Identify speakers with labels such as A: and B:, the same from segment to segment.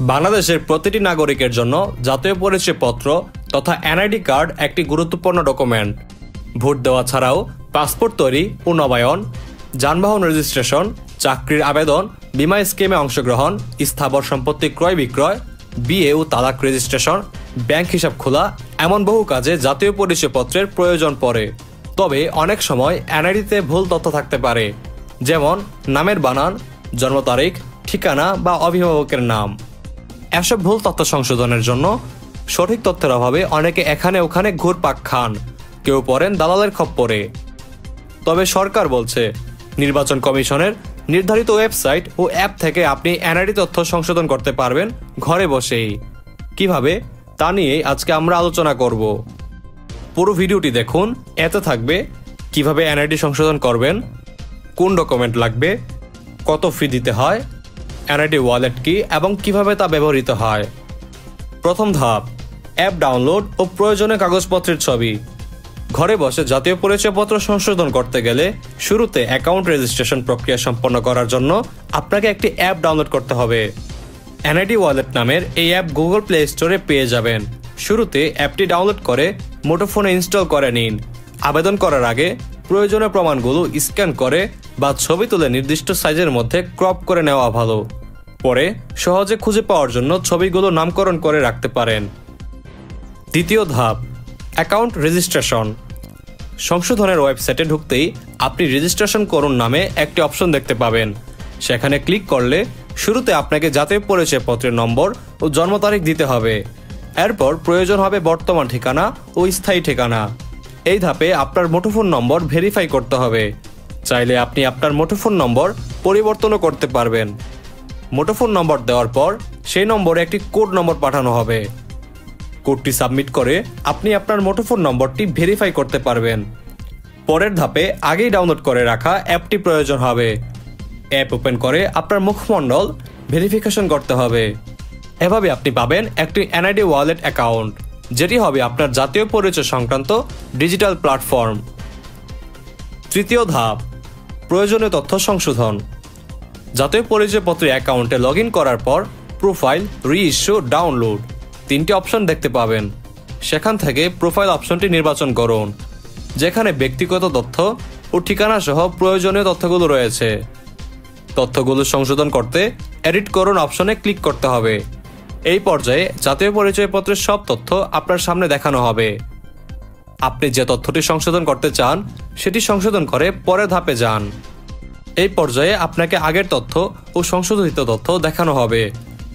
A: বাংলাদেশের প্রতিটি নাগরিকের জন্য জাতীয় পরিচয়পত্র তথা এনআইডি কার্ড একটি গুরুত্বপূর্ণ ডকুমেন্ট। ভোট দেওয়া ছাড়াও পাসপোর্ট তৈরি ও নবায়ন, যানবাহন রেজিস্ট্রেশন, চাকরির আবেদন, বীমা স্কিমে অংশগ্রহণ, স্থাবর সম্পত্তি ক্রয় বিক্রয়, বিয়ে ও তালাক রেজিস্ট্রেশন, ব্যাংক হিসাব খোলা, এমন বহু কাজে জাতীয় পরিচয়পত্রের প্রয়োজন পড়ে। তবে অনেক সময় এনআইডিতে ভুল তথ্য থাকতে পারে, যেমন নামের বানান, জন্ম তারিখ, ঠিকানা বা অভিভাবকের নাম। এসব ভুল তথ্য সংশোধনের জন্য সঠিক তথ্যের অভাবে অনেকে এখানে ওখানে ঘুরপাক খান, কেউ পড়েন দালালের খপ্পরে। তবে সরকার বলছে, নির্বাচন কমিশনের নির্ধারিত ওয়েবসাইট ও অ্যাপ থেকে আপনি এনআইডি তথ্য সংশোধন করতে পারবেন ঘরে বসেই। কিভাবে, তা নিয়েই আজকে আমরা আলোচনা করব। পুরো ভিডিওটি দেখুন, এতে থাকবে কিভাবে এনআইডি সংশোধন করবেন, কোন ডকুমেন্ট লাগবে, কত ফি দিতে হয়, এনআইডি ওয়ালেট কি এবং কিভাবে তা ব্যবহৃত হয়। প্রথম ধাপ, অ্যাপ ডাউনলোড ও প্রয়োজনীয় কাগজপত্রের ছবি। ঘরে বসে জাতীয় পরিচয়পত্র সংশোধন করতে গেলে শুরুতে অ্যাকাউন্ট রেজিস্ট্রেশন প্রক্রিয়া সম্পন্ন করার জন্য আপনাকে একটি অ্যাপ ডাউনলোড করতে হবে। এনআইডি ওয়ালেট নামের এই অ্যাপ গুগল প্লে স্টোরে পেয়ে যাবেন। শুরুতে অ্যাপটি ডাউনলোড করে মুঠোফোনে ইনস্টল করে নিন। আবেদন করার আগে প্রয়োজনীয় প্রমাণগুলো স্ক্যান করে বা ছবি তুলে নির্দিষ্ট সাইজের মধ্যে ক্রপ করে নেওয়া ভালো। পরে সহজে খুঁজে পাওয়ার জন্য ছবিগুলো নামকরণ করে রাখতে পারেন। দ্বিতীয় ধাপ, অ্যাকাউন্ট রেজিস্ট্রেশন। সংশোধনের ওয়েবসাইটে ঢুকতেই আপনি রেজিস্ট্রেশন করুন নামে একটি অপশন দেখতে পাবেন। সেখানে ক্লিক করলে শুরুতে আপনাকে জাতীয় পরিচয়পত্রের নম্বর ও জন্ম তারিখ দিতে হবে। এরপর প্রয়োজন হবে বর্তমান ঠিকানা ও স্থায়ী ঠিকানা। এই ধাপে আপনার মুঠোফোন নম্বর ভেরিফাই করতে হবে। চাইলে আপনি আপনার মুঠোফোন নম্বর পরিবর্তনও করতে পারবেন। মুঠোফোন নম্বর দেওয়ার পর সেই নম্বরে একটি কোড নম্বর পাঠানো হবে। কোডটি সাবমিট করে আপনি আপনার মুঠোফোন নম্বরটি ভেরিফাই করতে পারবেন। পরের ধাপে আগেই ডাউনলোড করে রাখা অ্যাপটি প্রয়োজন হবে। অ্যাপ ওপেন করে আপনার মুখমণ্ডল ভেরিফিকেশন করতে হবে। এভাবে আপনি পাবেন একটি এনআইডি ওয়ালেট অ্যাকাউন্ট, যেটি হবে আপনার জাতীয় পরিচয় সংক্রান্ত ডিজিটাল প্ল্যাটফর্ম। তৃতীয় ধাপ, প্রয়োজনীয় তথ্য সংশোধন। জাতীয় পরিচয়পত্রের অ্যাকাউন্টে লগ ইন করার পর প্রোফাইল, রিইস্যু, ডাউনলোড তিনটি অপশন দেখতে পাবেন। সেখান থেকে প্রোফাইল অপশনটি নির্বাচন করুন, যেখানে ব্যক্তিগত তথ্য ও ঠিকানা সহ প্রয়োজনীয় তথ্যগুলো রয়েছে। তথ্যগুলো সংশোধন করতে এডিট করুন অপশনে ক্লিক করতে হবে। এই পর্যায়ে জাতীয় পরিচয়পত্রের সব তথ্য আপনার সামনে দেখানো হবে। আপনি যে তথ্যটি সংশোধন করতে চান সেটি সংশোধন করে পরের ধাপে যান। এই পর্যায়ে আপনাকে আগের তথ্য ও সংশোধিত তথ্য দেখানো হবে।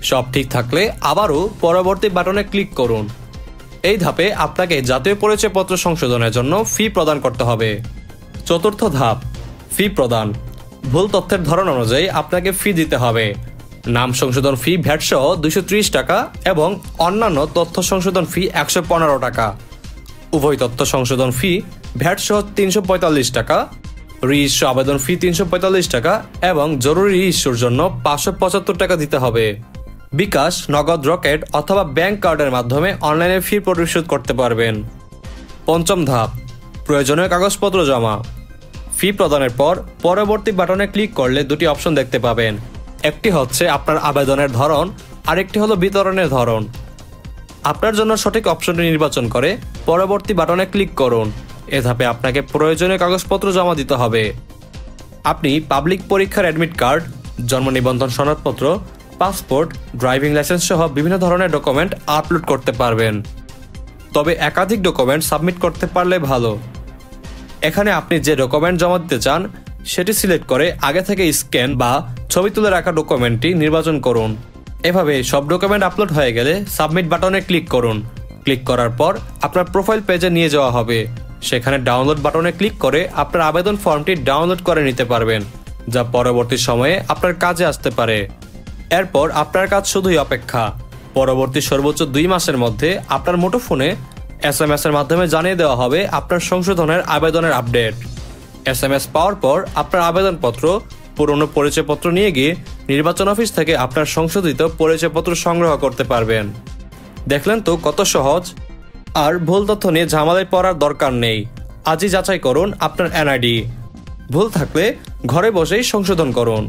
A: সব ঠিক থাকলে আবারও পরবর্তী বাটনে ক্লিক করুন। এই ধাপে আপনাকে জাতীয় পরিচয়পত্র সংশোধনের জন্য ফি প্রদান করতে হবে। চতুর্থ ধাপ, ফি প্রদান। ভুল তথ্যের ধরন অনুযায়ী আপনাকে ফি দিতে হবে। নাম সংশোধন ফি ভ্যাট সহ 230 টাকা এবং অন্যান্য তথ্য সংশোধন ফি 115 টাকা। উভয় তথ্য সংশোধন ফি ভ্যাট সহ 345 টাকা। রিইস্যু আবেদন ফি 345 টাকা এবং জরুরি রিইস্যুর জন্য 575 টাকা দিতে হবে। বিকাশ, নগদ, রকেট অথবা ব্যাংক কার্ডের মাধ্যমে অনলাইনে ফি পরিশোধ করতে পারবেন। পঞ্চম ধাপ, প্রয়োজনীয় কাগজপত্র জমা। ফি প্রদানের পর পরবর্তী বাটনে ক্লিক করলে দুটি অপশন দেখতে পাবেন। একটি হচ্ছে আপনার আবেদনের ধরন, আরেকটি হলো বিতরণের ধরন। আপনার জন্য সঠিক অপশনটি নির্বাচন করে পরবর্তী বাটনে ক্লিক করুন। এ ধাপে আপনাকে প্রয়োজনীয় কাগজপত্র জমা দিতে হবে। আপনি পাবলিক পরীক্ষার অ্যাডমিট কার্ড, জন্ম নিবন্ধন সনদপত্র, পাসপোর্ট, ড্রাইভিং লাইসেন্স সহ বিভিন্ন ধরনের ডকুমেন্ট আপলোড করতে পারবেন। তবে একাধিক ডকুমেন্ট সাবমিট করতে পারলে ভালো। এখানে আপনি যে ডকুমেন্ট জমা দিতে চান সেটি সিলেক্ট করে আগে থেকে স্ক্যান বা ছবি তুলে রাখা ডকুমেন্টটি নির্বাচন করুন। এভাবে সব ডকুমেন্ট আপলোড হয়ে গেলে সাবমিট বাটনে ক্লিক করুন। ক্লিক করার পর আপনার প্রোফাইল পেজে নিয়ে যাওয়া হবে। সেখানে ডাউনলোড বাটনে ক্লিক করে আপনার আবেদন ফর্মটি ডাউনলোড করে নিতে পারবেন, যা পরবর্তী সময়ে আপনার কাজে আসতে পারে। এরপর আপনার কাজ শুধুই অপেক্ষা। পরবর্তী সর্বোচ্চ 2 মাসের মধ্যে আপনার মুঠোফোনে SMS এর মাধ্যমে জানিয়ে দেওয়া হবে আপনার সংশোধনের আবেদনের আপডেট। SMS পাওয়ার পর আপনার আবেদনপত্র, পুরনো পরিচয়পত্র নিয়ে গিয়ে নির্বাচন অফিস থেকে আপনার সংশোধিত পরিচয়পত্র সংগ্রহ করতে পারবেন। দেখলেন তো কত সহজ। আর ভুল তথ্য নিয়ে ঝামেলায় পড়ার দরকার নেই। আজই যাচাই করুন আপনার এনআইডি। ভুল থাকলে ঘরে বসেই সংশোধন করুন।